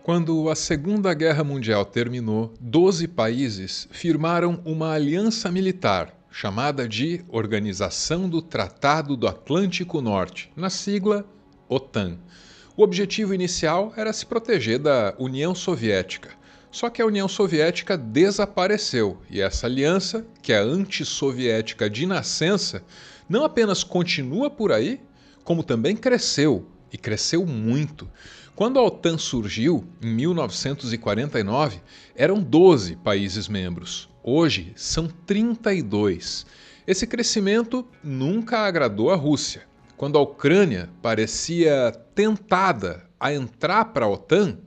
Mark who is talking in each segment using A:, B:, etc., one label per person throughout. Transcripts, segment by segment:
A: Quando a Segunda Guerra Mundial terminou, 12 países firmaram uma aliança militar, chamada de Organização do Tratado do Atlântico Norte, na sigla OTAN. O objetivo inicial era se proteger da União Soviética. Só que a União Soviética desapareceu e essa aliança, que é antissoviética de nascença, não apenas continua por aí, como também cresceu, e cresceu muito. Quando a OTAN surgiu, em 1949, eram 12 países membros. Hoje, são 32. Esse crescimento nunca agradou a Rússia. Quando a Ucrânia parecia tentada a entrar para a OTAN,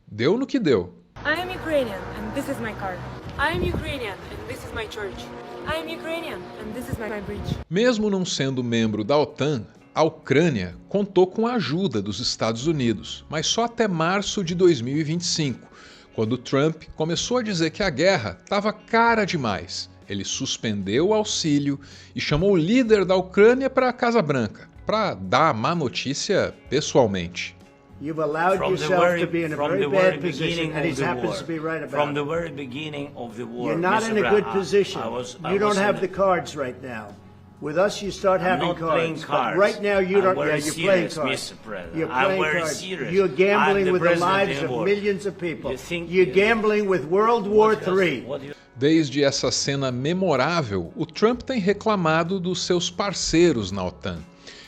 A: deu no que deu.
B: I am Ukrainian and this is my car. I am Ukrainian and this is my church. I am Ukrainian and this is my bridge.
A: Mesmo não sendo membro da OTAN, a Ucrânia contou com a ajuda dos Estados Unidos, mas só até março de 2025, quando Trump começou a dizer que a guerra estava cara demais. Ele suspendeu o auxílio e chamou o líder da Ucrânia para a Casa Branca, para dar a má notícia pessoalmente.
C: You've allowed yourself to be in a very bad position, and he happens to be right about it.
D: From the very beginning of the war,
C: you're not in a good position. You don't have the cards right now. With us, you start having cards. But right now, you don't. Yeah, you're playing cards. You're playing cards. You're gambling with the lives of millions of people. You're gambling with World War III.
A: Desde essa cena memorável, o Trump tem reclamado dos seus parceiros na OTAN.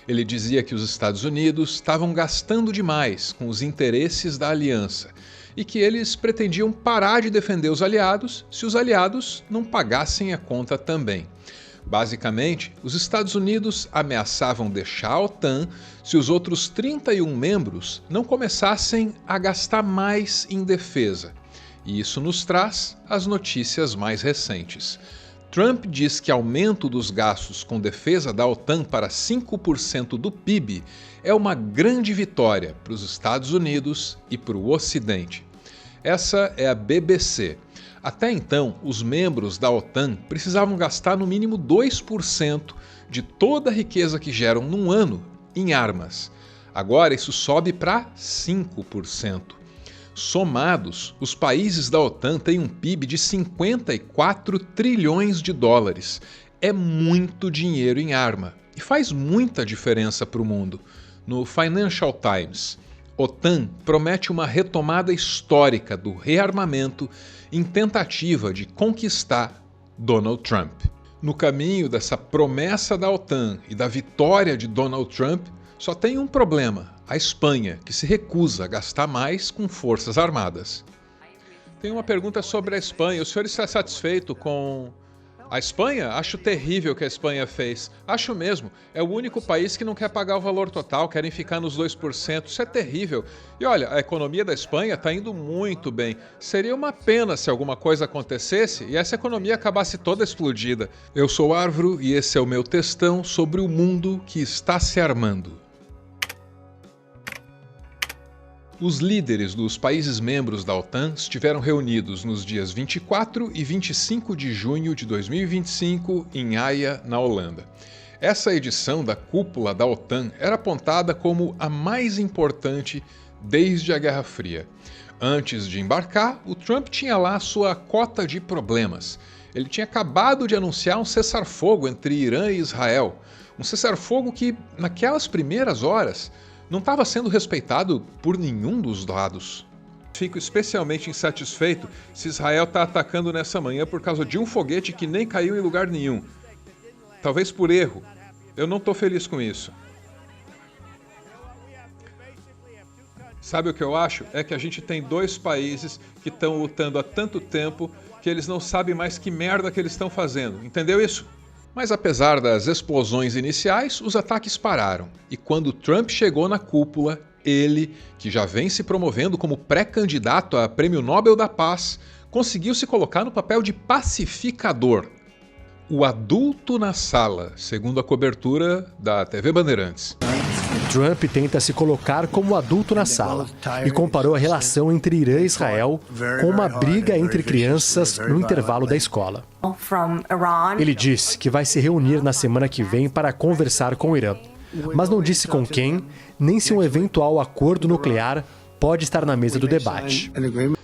A: Ele dizia que os Estados Unidos estavam gastando demais com os interesses da aliança e que eles pretendiam parar de defender os aliados se os aliados não pagassem a conta também. Basicamente, os Estados Unidos ameaçavam deixar a OTAN se os outros 31 membros não começassem a gastar mais em defesa. E isso nos traz as notícias mais recentes. Trump diz que aumento dos gastos com defesa da OTAN para 5% do PIB é uma grande vitória para os Estados Unidos e para o Ocidente. Essa é a BBC. Até então, os membros da OTAN precisavam gastar no mínimo 2% de toda a riqueza que geram num ano em armas. Agora isso sobe para 5%. Somados, os países da OTAN têm um PIB de 54 trilhões de dólares. É muito dinheiro em arma e faz muita diferença para o mundo. No Financial Times, OTAN promete uma retomada histórica do rearmamento em tentativa de conquistar Donald Trump. No caminho dessa promessa da OTAN e da vitória de Donald Trump, só tem um problema: a Espanha, que se recusa a gastar mais com forças armadas. Tem uma pergunta sobre a Espanha. O senhor está satisfeito com a Espanha? Acho terrível o que a Espanha fez. Acho mesmo. É o único país que não quer pagar o valor total, querem ficar nos 2%. Isso é terrível. E olha, a economia da Espanha está indo muito bem. Seria uma pena se alguma coisa acontecesse e essa economia acabasse toda explodida. Eu sou Arvro e esse é o meu textão sobre o mundo que está se armando. Os líderes dos países membros da OTAN estiveram reunidos nos dias 24 e 25 de junho de 2025 em Haia, na Holanda. Essa edição da cúpula da OTAN era apontada como a mais importante desde a Guerra Fria. Antes de embarcar, o Trump tinha lá sua cota de problemas. Ele tinha acabado de anunciar um cessar-fogo entre Irã e Israel. Um cessar-fogo que, naquelas primeiras horas, não estava sendo respeitado por nenhum dos lados. Fico especialmente insatisfeito se Israel está atacando nessa manhã por causa de um foguete que nem caiu em lugar nenhum. Talvez por erro. Eu não estou feliz com isso. Sabe o que eu acho? É que a gente tem dois países que estão lutando há tanto tempo que eles não sabem mais que merda que eles estão fazendo. Entendeu isso? Mas apesar das explosões iniciais, os ataques pararam. E quando Trump chegou na cúpula, ele, que já vem se promovendo como pré-candidato a Prêmio Nobel da Paz, conseguiu se colocar no papel de pacificador. O adulto na sala, segundo a cobertura da TV Bandeirantes.
E: Trump tenta se colocar como adulto na sala e comparou a relação entre Irã e Israel com uma briga entre crianças no intervalo da escola. Ele disse que vai se reunir na semana que vem para conversar com o Irã, mas não disse com quem, nem se um eventual acordo nuclear pode estar na mesa do debate.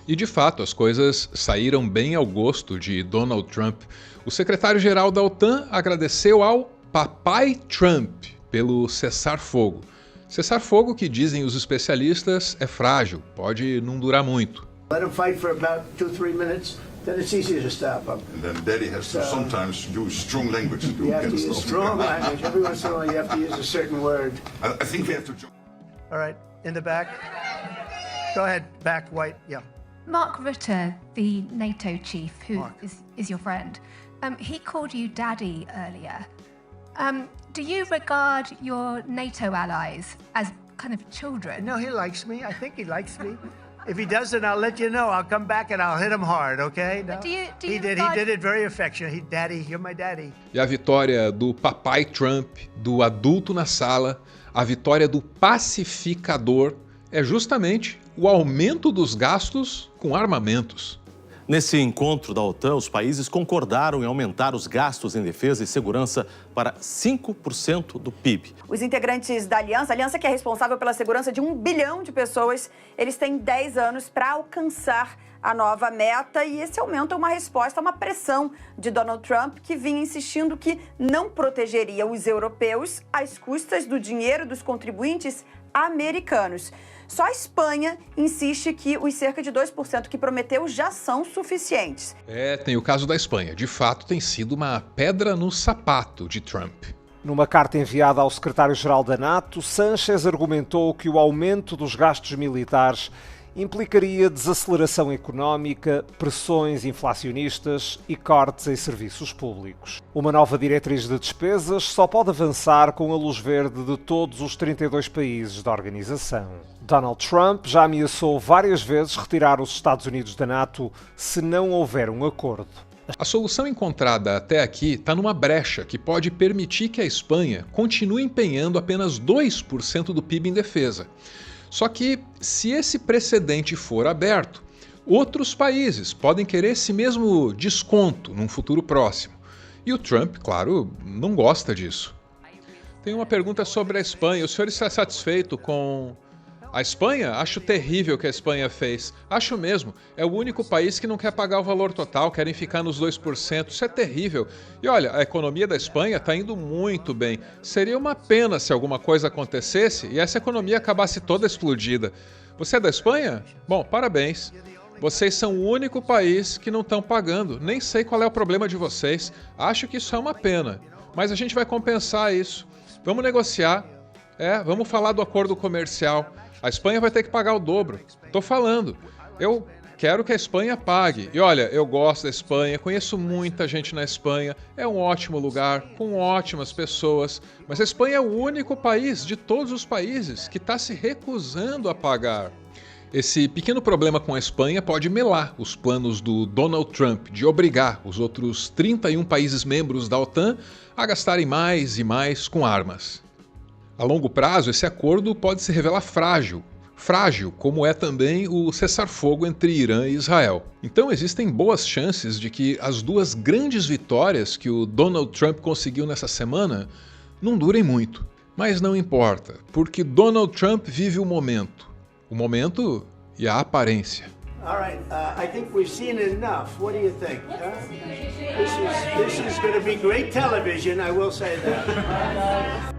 A: E de fato, as coisas saíram bem ao gosto de Donald Trump. O secretário-geral da OTAN agradeceu ao Papai Trump pelo cessar-fogo. Cessar-fogo que, dizem os especialistas, é frágil, pode não durar muito.
C: Let him fight for about 2-3 minutes, then it's easy to stop him.
F: And then Daddy has to sometimes use strong language to
C: you have to use strong language. Every once in a while you have to use a certain word.
F: I think we have to...
C: All right, in the back. Go ahead, back, white, yeah.
G: Mark Rutte, the NATO chief, who is your friend, he called you daddy earlier. Do you regard your NATO allies as kind of children?
C: No, he likes me. I think he likes me. If he doesn't, I'll let you know. I'll come back and I'll hit him hard, okay? No. He did it very affectionate. Daddy, you're my daddy.
A: E a vitória do Papai Trump, do adulto na sala, a vitória do pacificador, é justamente o aumento dos gastos com armamentos.
H: Nesse encontro da OTAN, os países concordaram em aumentar os gastos em defesa e segurança para 5% do PIB.
I: Os integrantes da aliança, a aliança que é responsável pela segurança de 1 bilhão de pessoas, eles têm 10 anos para alcançar a nova meta e esse aumento é uma resposta a uma pressão de Donald Trump, que vinha insistindo que não protegeria os europeus às custas do dinheiro dos contribuintes americanos. Só a Espanha insiste que os cerca de 2% que prometeu já são suficientes.
A: Tem o caso da Espanha. De fato, tem sido uma pedra no sapato de Trump.
J: Numa carta enviada ao secretário-geral da NATO, Sánchez argumentou que o aumento dos gastos militares implicaria desaceleração económica, pressões inflacionistas e cortes em serviços públicos. Uma nova diretriz de despesas só pode avançar com a luz verde de todos os 32 países da organização. Donald Trump já ameaçou várias vezes retirar os Estados Unidos da NATO se não houver um acordo.
A: A solução encontrada até aqui está numa brecha que pode permitir que a Espanha continue empenhando apenas 2% do PIB em defesa. Só que, se esse precedente for aberto, outros países podem querer esse mesmo desconto num futuro próximo. E o Trump, claro, não gosta disso. Tem uma pergunta sobre a Espanha. O senhor está satisfeito com a Espanha? Acho terrível o que a Espanha fez. Acho mesmo. É o único país que não quer pagar o valor total, querem ficar nos 2%. Isso é terrível. E olha, a economia da Espanha está indo muito bem. Seria uma pena se alguma coisa acontecesse e essa economia acabasse toda explodida. Você é da Espanha? Bom, parabéns. Vocês são o único país que não estão pagando. Nem sei qual é o problema de vocês. Acho que isso é uma pena. Mas a gente vai compensar isso. Vamos negociar. Vamos falar do acordo comercial. A Espanha vai ter que pagar o dobro. Tô falando. Eu quero que a Espanha pague. E olha, eu gosto da Espanha, conheço muita gente na Espanha. É um ótimo lugar, com ótimas pessoas. Mas a Espanha é o único país de todos os países que está se recusando a pagar. Esse pequeno problema com a Espanha pode melar os planos do Donald Trump de obrigar os outros 31 países membros da OTAN a gastarem mais e mais com armas. A longo prazo, esse acordo pode se revelar frágil, como é também o cessar-fogo entre Irã e Israel. Então existem boas chances de que as duas grandes vitórias que o Donald Trump conseguiu nessa semana não durem muito. Mas não importa, porque Donald Trump vive o momento e a aparência.
C: All right, I think we've seen enough. What do you think? This is going to be great television, I will say that.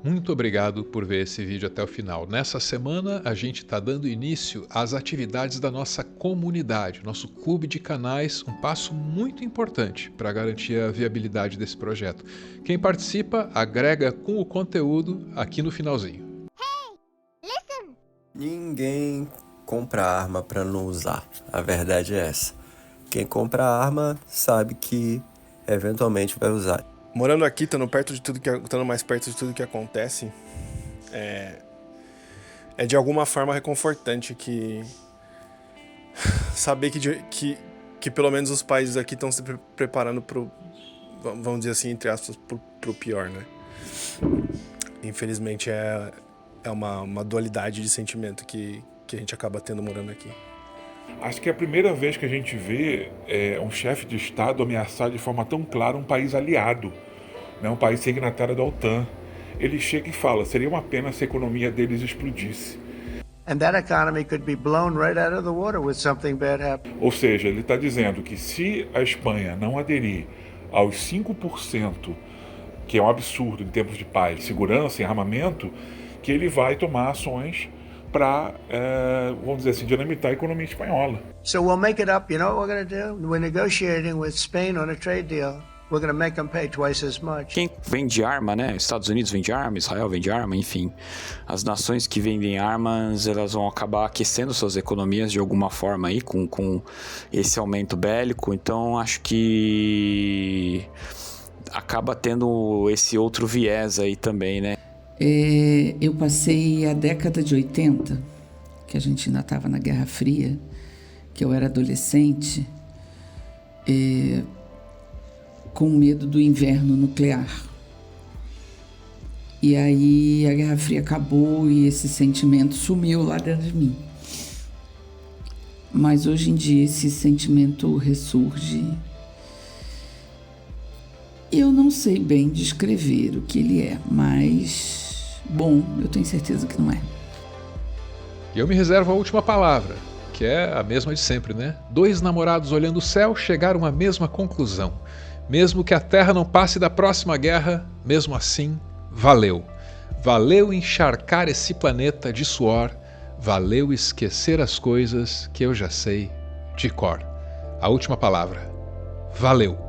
A: Muito obrigado por ver esse vídeo até o final. Nessa semana, a gente está dando início às atividades da nossa comunidade, nosso clube de canais, um passo muito importante para garantir a viabilidade desse projeto. Quem participa, agrega com o conteúdo aqui no finalzinho.
K: Hey, listen! Ninguém compra arma para não usar. A verdade é essa. Quem compra arma sabe que eventualmente vai usar.
L: Morando aqui, estando mais perto de tudo que acontece, é de alguma forma reconfortante que saber que pelo menos os países aqui estão se preparando pro, vamos dizer assim, entre aspas, pro pior, né? Infelizmente é uma dualidade de sentimento que a gente acaba tendo morando aqui.
M: Acho que é a primeira vez que a gente vê um chefe de Estado ameaçar de forma tão clara um país aliado, né, um país signatário da OTAN. Ele chega e fala, seria uma pena se a economia deles explodisse.
C: And that economy could be blown right out of the water with something bad happening.
M: Ou seja, ele está dizendo que se a Espanha não aderir aos 5%, que é um absurdo em termos de paz, segurança e armamento, que ele vai tomar ações para, vamos dizer assim, dinamitar a economia espanhola.
C: So we'll make it up. You know what we're going to do? We're negotiating with Spain on a trade deal. We're going to make them pay twice as much.
N: Quem vende arma, né? Estados Unidos vende arma, Israel vende arma, enfim. As nações que vendem armas, elas vão acabar aquecendo suas economias de alguma forma aí com esse aumento bélico. Então, acho que acaba tendo esse outro viés aí também, né?
O: Eu passei a década de 80, que a gente ainda estava na Guerra Fria, que eu era adolescente, com medo do inverno nuclear. E aí a Guerra Fria acabou e esse sentimento sumiu lá dentro de mim. Mas hoje em dia esse sentimento ressurge. Eu não sei bem descrever o que ele é, mas... Bom, eu tenho certeza que não é.
A: E eu me reservo a última palavra, que é a mesma de sempre, né? 2 namorados olhando o céu chegaram à mesma conclusão. Mesmo que a Terra não passe da próxima guerra, mesmo assim, valeu. Valeu encharcar esse planeta de suor, valeu esquecer as coisas que eu já sei de cor. A última palavra. Valeu.